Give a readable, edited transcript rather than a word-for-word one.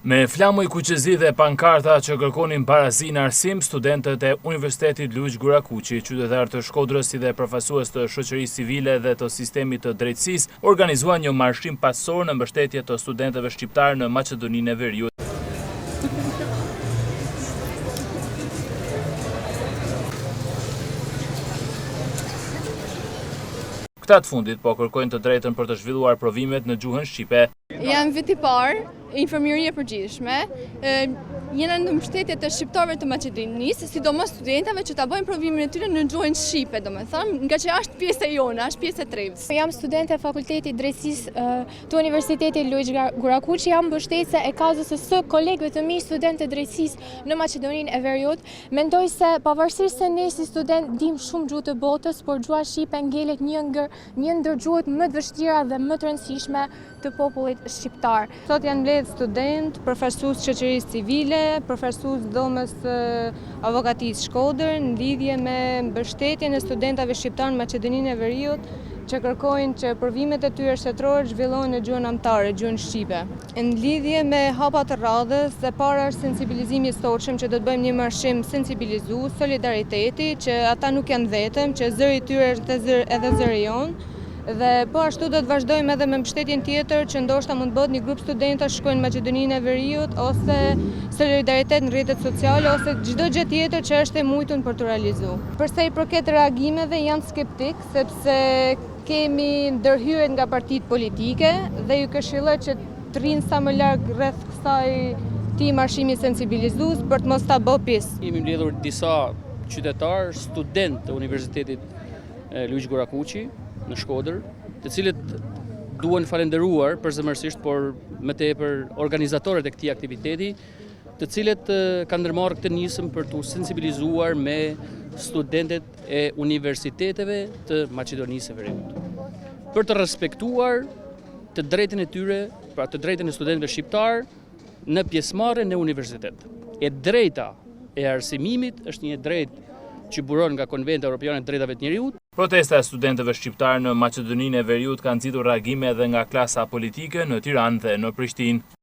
Me flamuj kuqezi dhe pankarta që kërkonin barazi në arsim, studentët e Universitetit Luiq Gurakuqi, qytetar të Shkodrës si dhe përfaqësues të shoqërisë civile dhe të sistemit të drejtësisë, organizuan një marshim pasor në mbështetje të studentëve shqiptar në Maqedoninë e Veriut. Këta të fundit po kërkojnë të drejtën për të zhvilluar provimet në gjuhën shqipe. Jam viti parë, infirmieri e përgjithshme, jena në mbështetje të shqiptarëve të Maqedonisë, sidomos studentëve që ta bëjnë provimin e tyre në gjuhën shqipe, domethënë, nga që është pjesë e jona, është pjesë e trevës. Jam studente e Fakultetit Drejtësisë të Universitetit Luiq Gurakuqi, jam mbështetëse e kazës së kolegëve të mi studentë të drejtësisë në Maqedoninë e Veriut. Mendoj se pavarësisht se ne si student dim shumë gjuhë të botës, por gjuha shqipe ngelet një ndër gjuhët më të vështira dhe më të rëndësishme të popullit shqiptar. Sot janë mbledhur student, përfaqësues shoqërisë civile, përfaqësues dhomës avokatisë Shkodër në lidhje me mbështetjen e studentëve shqiptar në Maqedoninë e Veriut, që kërkojnë që provimet e tyre shtetërore zhvillohen në gjuhën anëtare, gjuhën shqipe. Në lidhje me hapat të radhës, e para është sensibilizimi i sotshëm, që do të bëjmë një marshim sensibilizues, solidariteti, që ata nuk janë vetëm, që zëri i tyre është edhe zëri jonë. Dhe po ashtu do të vazhdojmë edhe me mbështetjen tjetër që ndoshta mund bëhet një grup studenta shkojnë në Maqedoninë e Veriut ose solidaritet në rrjetet sociale ose çdo gjë tjetër që është e mujtur për të realizuar. Përsa i përket reagimeve janë skeptik sepse kemi ndërhyrje nga partitë politike dhe ju këshilloj që të rinë sa më larg rreth kësaj marshimi sensibilizues për të mos ta bë pjesë. Jemi mbledhur disa qytetarë, studentë të Universitetit Luiq Gurakuqi në Shkodër, të cilët duhen falenderuar përzemërsisht, por më tepër organizatorët e këtij aktiviteti, të cilët kanë ndërmarrë këtë nisëm për të sensibilizuar me studentët e universiteteve të Maqedonisë së Veriut, për të respektuar të drejtën e tyre, pra të drejtën e studentëve shqiptar në pjesëmarrje në universitet. E drejta e arsimimit është një drejtë që buron nga Konventi Evropian e Drejtave të Njerëzit. Protesta e studentëve shqiptar në Maqedoninë e Veriut kanë nxitur reagime edhe nga klasa politike në Tiranë dhe në Prishtinë.